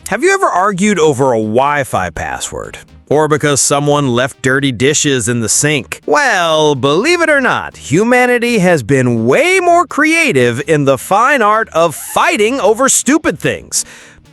Have you ever argued over a Wi-Fi password? Or because someone left dirty dishes in the sink? Well, believe it or not, humanity has been way more creative in the fine art of fighting over stupid things.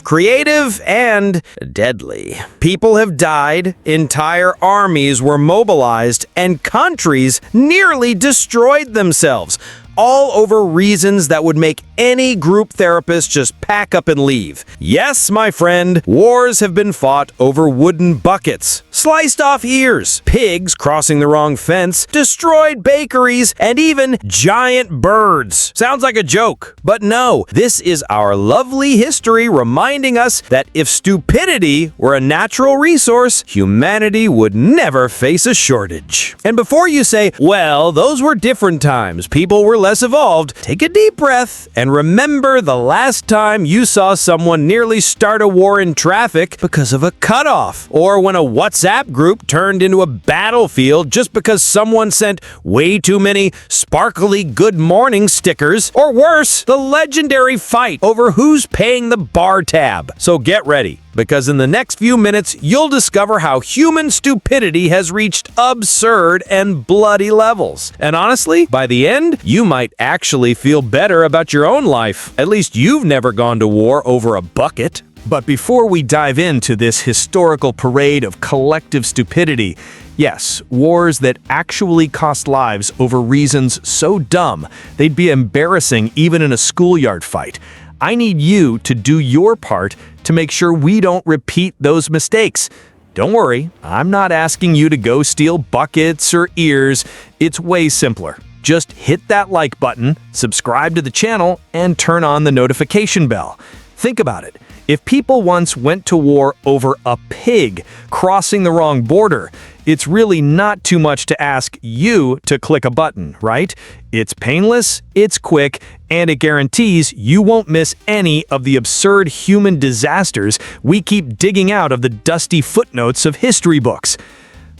Creative and deadly. People have died, entire armies were mobilized, and countries nearly destroyed themselves, all over reasons that would make any group therapist just pack up and leave. Yes, my friend, wars have been fought over wooden buckets, sliced off ears, pigs crossing the wrong fence, destroyed bakeries, and even giant birds. Sounds like a joke, but no, this is our lovely history reminding us that if stupidity were a natural resource, humanity would never face a shortage. And before you say, well, those were different times, people were less evolved, take a deep breath and remember the last time you saw someone nearly start a war in traffic because of a cutoff, or when a WhatsApp group turned into a battlefield just because someone sent way too many sparkly good morning stickers, or worse, the legendary fight over who's paying the bar tab. So get ready, because in the next few minutes, you'll discover how human stupidity has reached absurd and bloody levels. And honestly, by the end, you might actually feel better about your own life. At least you've never gone to war over a bucket. But before we dive into this historical parade of collective stupidity, yes, wars that actually cost lives over reasons so dumb they'd be embarrassing even in a schoolyard fight, I need you to do your part to make sure we don't repeat those mistakes. Don't worry, I'm not asking you to go steal buckets or ears. It's way simpler. Just hit that like button, subscribe to the channel, and turn on the notification bell. Think about it. If people once went to war over a pig crossing the wrong border, it's really not too much to ask you to click a button, right? It's painless, it's quick, and it guarantees you won't miss any of the absurd human disasters we keep digging out of the dusty footnotes of history books.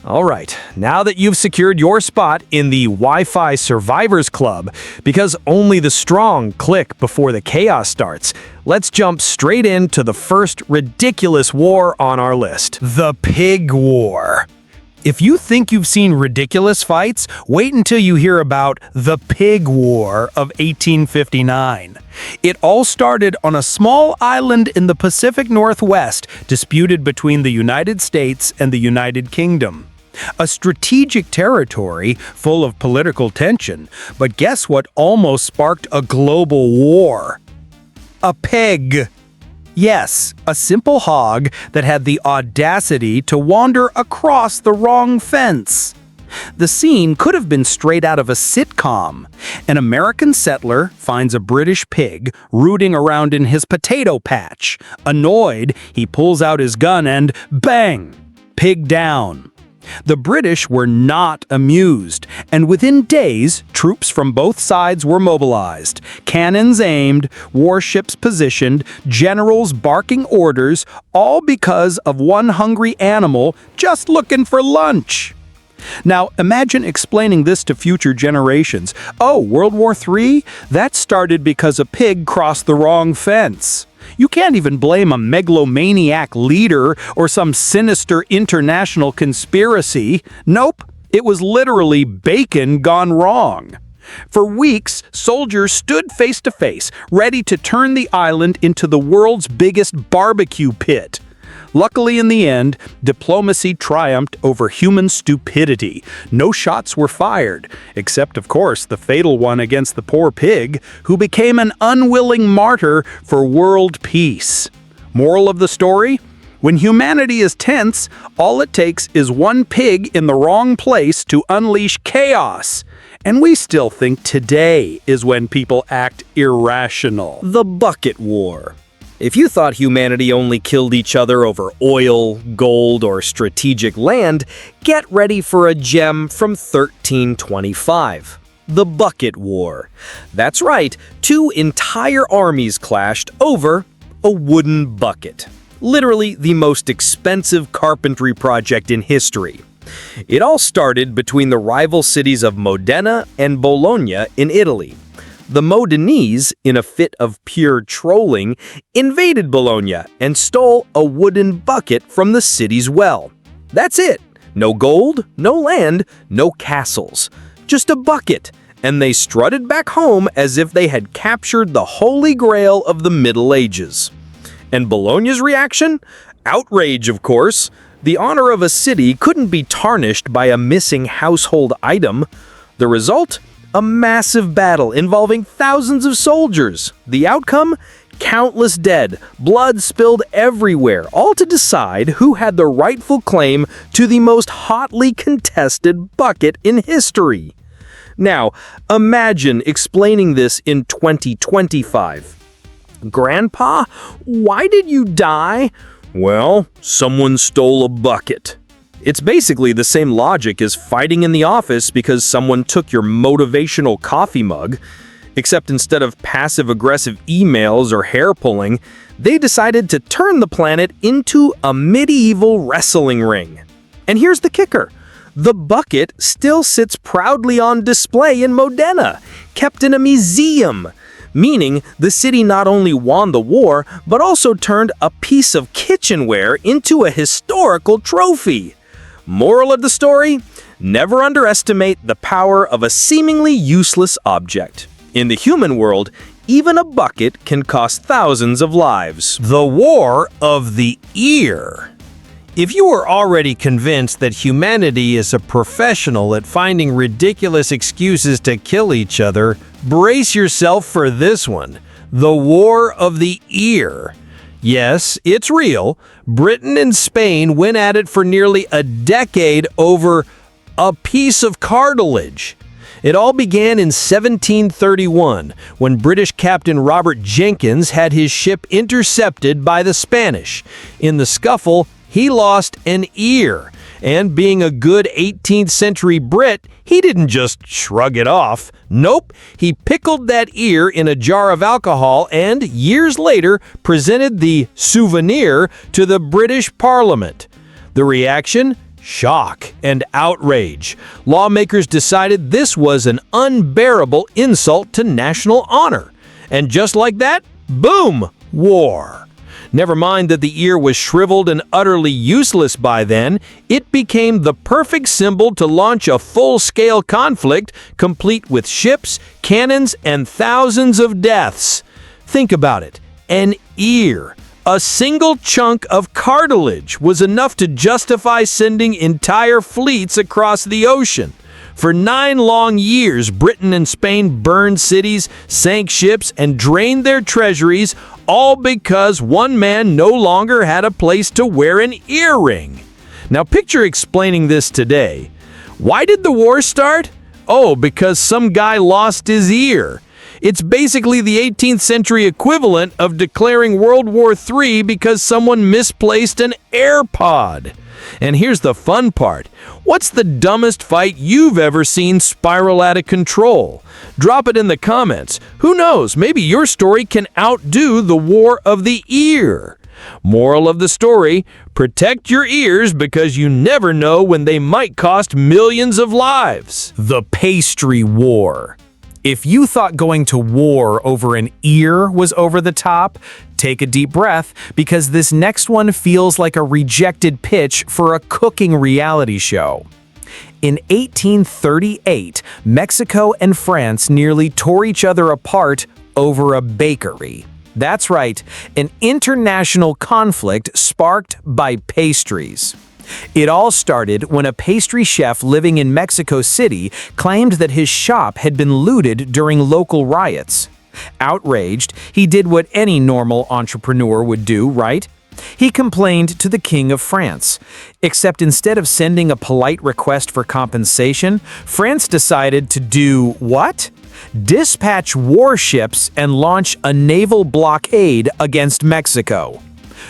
All right, now that you've secured your spot in the Wi-Fi Survivors Club, because only the strong click before the chaos starts, let's jump straight into the first ridiculous war on our list, the Pig War. If you think you've seen ridiculous fights, wait until you hear about the Pig War of 1859. It all started on a small island in the Pacific Northwest, disputed between the United States and the United Kingdom. A strategic territory full of political tension, but guess what almost sparked a global war? A pig. Yes, a simple hog that had the audacity to wander across the wrong fence. The scene could have been straight out of a sitcom. An American settler finds a British pig rooting around in his potato patch. Annoyed, he pulls out his gun and bang! Pig down. The British were not amused, and within days, troops from both sides were mobilized. Cannons aimed, warships positioned, generals barking orders, all because of one hungry animal just looking for lunch. Now, imagine explaining this to future generations. Oh, World War III? That started because a pig crossed the wrong fence. You can't even blame a megalomaniac leader or some sinister international conspiracy. Nope, it was literally bacon gone wrong. For weeks, soldiers stood face to face, ready to turn the island into the world's biggest barbecue pit. Luckily, in the end, diplomacy triumphed over human stupidity. No shots were fired, except, of course, the fatal one against the poor pig, who became an unwilling martyr for world peace. Moral of the story? When humanity is tense, all it takes is one pig in the wrong place to unleash chaos. And we still think today is when people act irrational. The Bucket War. If you thought humanity only killed each other over oil, gold, or strategic land, get ready for a gem from 1325. The Bucket War. That's right, two entire armies clashed over a wooden bucket. Literally the most expensive carpentry project in history. It all started between the rival cities of Modena and Bologna in Italy. The Modenese, in a fit of pure trolling, invaded Bologna and stole a wooden bucket from the city's well. That's it. No gold, no land, no castles. Just a bucket. And they strutted back home as if they had captured the holy grail of the Middle Ages. And Bologna's reaction? Outrage, of course. The honor of a city couldn't be tarnished by a missing household item. The result? A massive battle involving thousands of soldiers. The outcome? Countless dead, blood spilled everywhere, all to decide who had the rightful claim to the most hotly contested bucket in history. Now, imagine explaining this in 2025. Grandpa, why did you die? Well, someone stole a bucket. It's basically the same logic as fighting in the office because someone took your motivational coffee mug, except instead of passive-aggressive emails or hair pulling, they decided to turn the planet into a medieval wrestling ring. And here's the kicker. The bucket still sits proudly on display in Modena, kept in a museum, meaning the city not only won the war, but also turned a piece of kitchenware into a historical trophy. Moral of the story? Never underestimate the power of a seemingly useless object. In the human world, even a bucket can cost thousands of lives. The War of the Ear. If you are already convinced that humanity is a professional at finding ridiculous excuses to kill each other, brace yourself for this one. The War of the Ear. Yes, it's real. Britain and Spain went at it for nearly a decade over a piece of cartilage. It all began in 1731, when British Captain Robert Jenkins had his ship intercepted by the Spanish. In the scuffle, he lost an ear, and being a good 18th century Brit, he didn't just shrug it off. Nope, he pickled that ear in a jar of alcohol and, years later, presented the souvenir to the British Parliament. The reaction? Shock and outrage. Lawmakers decided this was an unbearable insult to national honor. And just like that, boom, war. Never mind that the ear was shriveled and utterly useless by then, it became the perfect symbol to launch a full-scale conflict, complete with ships, cannons, and thousands of deaths. Think about it. An ear. A single chunk of cartilage was enough to justify sending entire fleets across the ocean. For 9 long years, Britain and Spain burned cities, sank ships, and drained their treasuries, all because one man no longer had a place to wear an earring. Now picture explaining this today. Why did the war start? Oh, because some guy lost his ear. It's basically the 18th century equivalent of declaring World War III because someone misplaced an AirPod. And here's the fun part. What's the dumbest fight you've ever seen spiral out of control? Drop it in the comments. Who knows, maybe your story can outdo the War of the Ear. Moral of the story, protect your ears because you never know when they might cost millions of lives. The Pastry War. If you thought going to war over an ear was over the top, take a deep breath because this next one feels like a rejected pitch for a cooking reality show. In 1838, Mexico and France nearly tore each other apart over a bakery. That's right, an international conflict sparked by pastries. It all started when a pastry chef living in Mexico City claimed that his shop had been looted during local riots. Outraged, he did what any normal entrepreneur would do, right? He complained to the King of France. Except instead of sending a polite request for compensation, France decided to do what? Dispatch warships and launch a naval blockade against Mexico.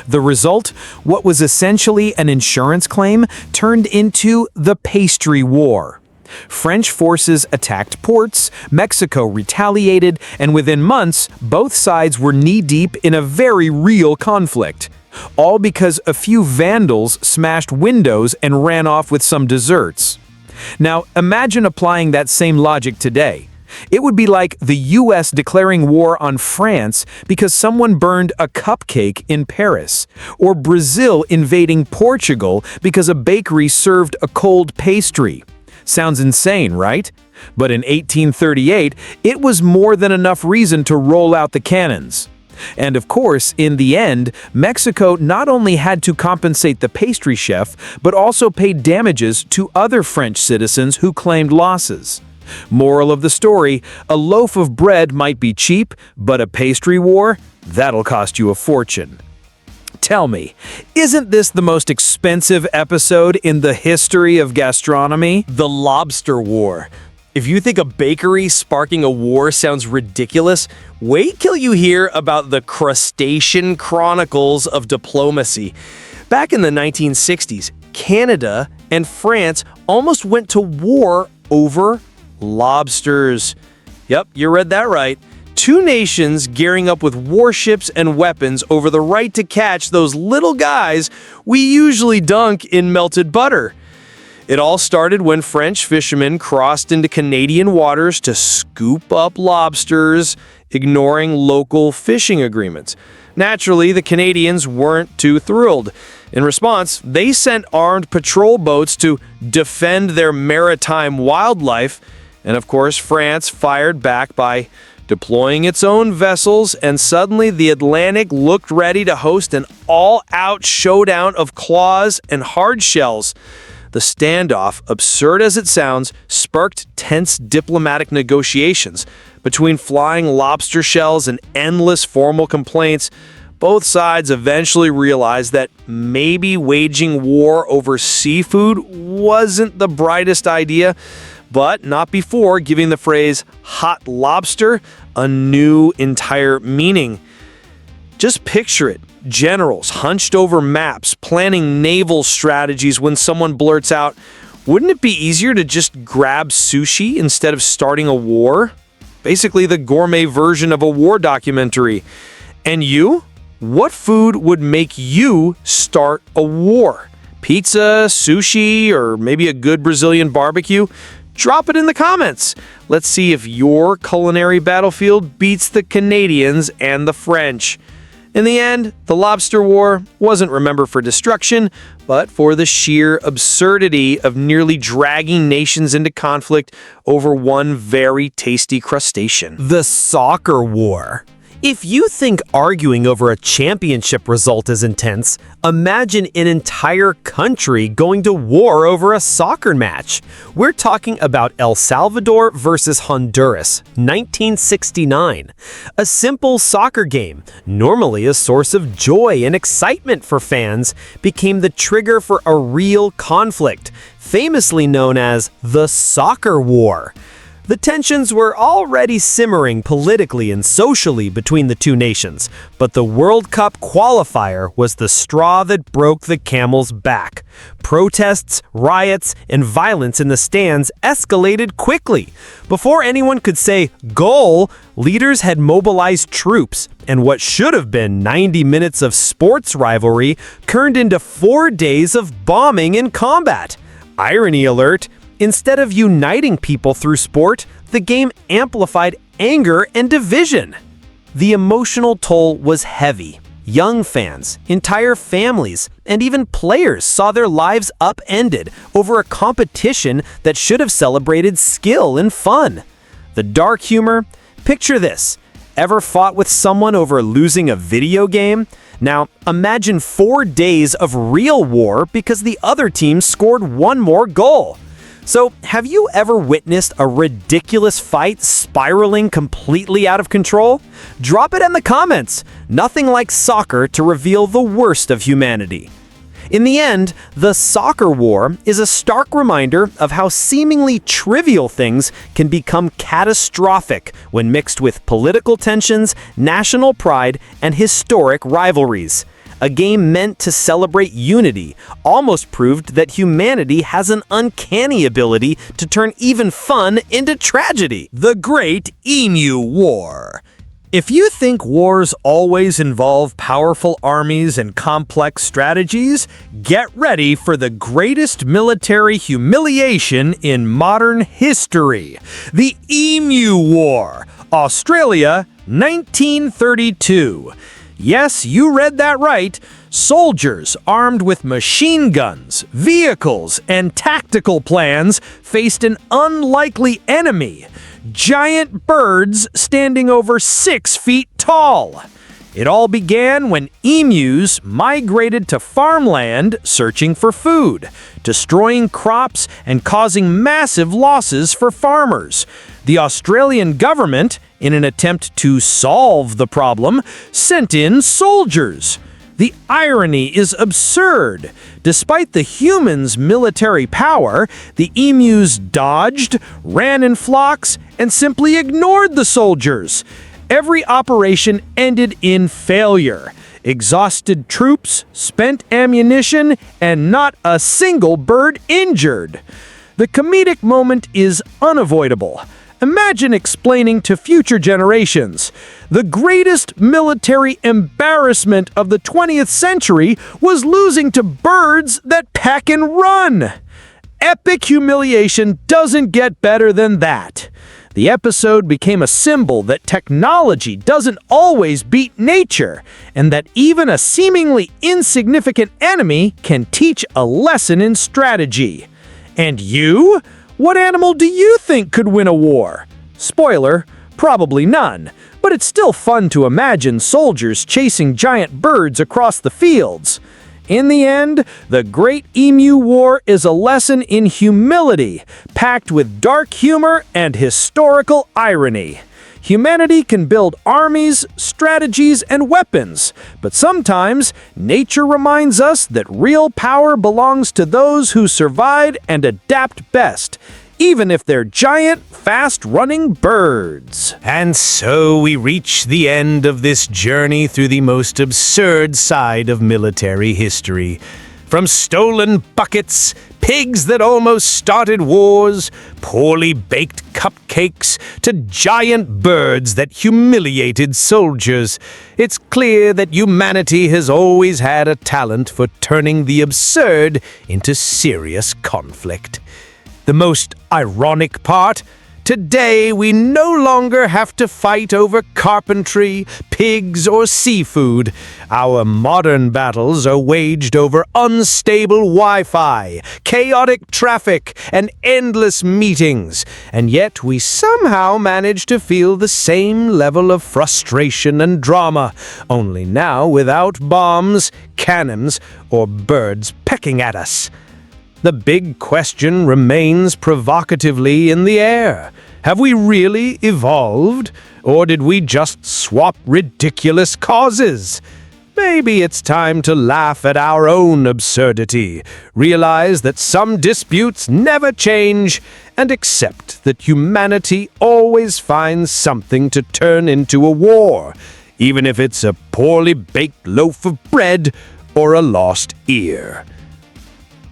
The result, what was essentially an insurance claim, turned into the Pastry War. French forces attacked ports, Mexico retaliated, and within months, both sides were knee-deep in a very real conflict. All because a few vandals smashed windows and ran off with some desserts. Now, imagine applying that same logic today. It would be like the US declaring war on France because someone burned a cupcake in Paris, or Brazil invading Portugal because a bakery served a cold pastry. Sounds insane, right? But in 1838, it was more than enough reason to roll out the cannons. And of course, in the end, Mexico not only had to compensate the pastry chef, but also paid damages to other French citizens who claimed losses. Moral of the story, a loaf of bread might be cheap, but a pastry war? That'll cost you a fortune. Tell me, isn't this the most expensive episode in the history of gastronomy? The Lobster War. If you think a bakery sparking a war sounds ridiculous, wait till you hear about the crustacean chronicles of diplomacy. Back in the 1960s, Canada and France almost went to war over lobsters. Yep, you read that right. Two nations gearing up with warships and weapons over the right to catch those little guys we usually dunk in melted butter. It all started when French fishermen crossed into Canadian waters to scoop up lobsters, ignoring local fishing agreements. Naturally, the Canadians weren't too thrilled. In response, they sent armed patrol boats to defend their maritime wildlife, and of course, France fired back by deploying its own vessels, and suddenly the Atlantic looked ready to host an all-out showdown of claws and hard shells. The standoff, absurd as it sounds, sparked tense diplomatic negotiations. Between flying lobster shells and endless formal complaints, both sides eventually realized that maybe waging war over seafood wasn't the brightest idea, but not before giving the phrase hot lobster a new entire meaning. Just picture it. Generals hunched over maps, planning naval strategies when someone blurts out, "Wouldn't it be easier to just grab sushi instead of starting a war?" Basically the gourmet version of a war documentary. And you? What food would make you start a war? Pizza, sushi, or maybe a good Brazilian barbecue? Drop it in the comments. Let's see if your culinary battlefield beats the Canadians and the French. In the end, the Lobster War wasn't remembered for destruction, but for the sheer absurdity of nearly dragging nations into conflict over one very tasty crustacean. The Soccer War. If you think arguing over a championship result is intense, imagine an entire country going to war over a soccer match. We're talking about El Salvador versus Honduras, 1969. A simple soccer game, normally a source of joy and excitement for fans, became the trigger for a real conflict, famously known as the Soccer War. The tensions were already simmering politically and socially between the two nations, but the World Cup qualifier was the straw that broke the camel's back. Protests, riots, and violence in the stands escalated quickly. Before anyone could say goal, leaders had mobilized troops, and what should have been 90 minutes of sports rivalry turned into 4 days of bombing and combat. Irony alert. Instead of uniting people through sport, the game amplified anger and division. The emotional toll was heavy. Young fans, entire families, and even players saw their lives upended over a competition that should have celebrated skill and fun. The dark humor? Picture this. Ever fought with someone over losing a video game? Now, imagine 4 days of real war because the other team scored one more goal. So, have you ever witnessed a ridiculous fight spiraling completely out of control? Drop it in the comments. Nothing like soccer to reveal the worst of humanity. In the end, the Soccer War is a stark reminder of how seemingly trivial things can become catastrophic when mixed with political tensions, national pride, and historic rivalries. A game meant to celebrate unity almost proved that humanity has an uncanny ability to turn even fun into tragedy. The Great Emu War. If you think wars always involve powerful armies and complex strategies, get ready for the greatest military humiliation in modern history. The Emu War, Australia, 1932. Yes, you read that right. Soldiers armed with machine guns, vehicles, and tactical plans faced an unlikely enemy. Giant birds standing over 6 feet tall. It all began when emus migrated to farmland searching for food, destroying crops and causing massive losses for farmers. The Australian government, in an attempt to solve the problem, sent in soldiers. The irony is absurd. Despite the humans' military power, the emus dodged, ran in flocks, and simply ignored the soldiers. Every operation ended in failure. Exhausted troops, spent ammunition, and not a single bird injured. The comedic moment is unavoidable. Imagine explaining to future generations. The greatest military embarrassment of the 20th century was losing to birds that peck and run. Epic humiliation doesn't get better than that. The episode became a symbol that technology doesn't always beat nature, and that even a seemingly insignificant enemy can teach a lesson in strategy. And you? What animal do you think could win a war? Spoiler, probably none, but it's still fun to imagine soldiers chasing giant birds across the fields. In the end, the Great Emu War is a lesson in humility, packed with dark humor and historical irony. Humanity can build armies, strategies, and weapons, but sometimes nature reminds us that real power belongs to those who survive and adapt best, even if they're giant, fast-running birds. And so we reach the end of this journey through the most absurd side of military history. From stolen buckets, pigs that almost started wars, poorly baked cupcakes, to giant birds that humiliated soldiers, it's clear that humanity has always had a talent for turning the absurd into serious conflict. The most ironic part? Today, we no longer have to fight over carpentry, pigs, or seafood. Our modern battles are waged over unstable Wi-Fi, chaotic traffic, and endless meetings. And yet, we somehow manage to feel the same level of frustration and drama, only now without bombs, cannons, or birds pecking at us. The big question remains provocatively in the air. Have we really evolved, or did we just swap ridiculous causes? Maybe it's time to laugh at our own absurdity, realize that some disputes never change, and accept that humanity always finds something to turn into a war, even if it's a poorly baked loaf of bread or a lost ear.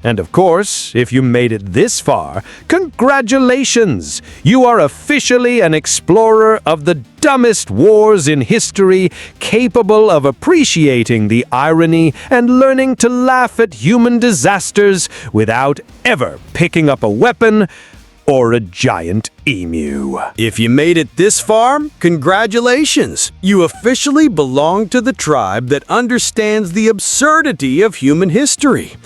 And of course, if you made it this far, congratulations! You are officially an explorer of the dumbest wars in history, capable of appreciating the irony and learning to laugh at human disasters without ever picking up a weapon or a giant emu. If you made it this far, congratulations! You officially belong to the tribe that understands the absurdity of human history.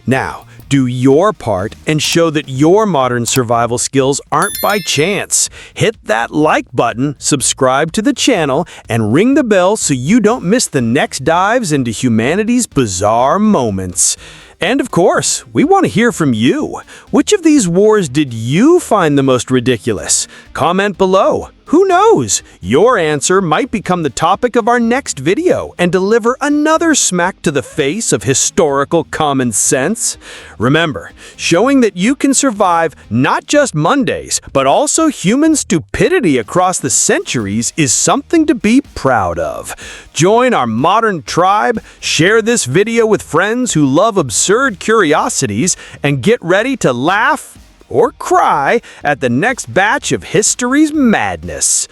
Now, do your part and show that your modern survival skills aren't by chance. Hit that like button, subscribe to the channel, and ring the bell so you don't miss the next dives into humanity's bizarre moments. And of course, we want to hear from you. Which of these wars did you find the most ridiculous? Comment below. Who knows? Your answer might become the topic of our next video and deliver another smack to the face of historical common sense. Remember, showing that you can survive not just Mondays, but also human stupidity across the centuries is something to be proud of. Join our modern tribe, share this video with friends who love absurd curiosities, and get ready to laugh or cry at the next batch of history's madness.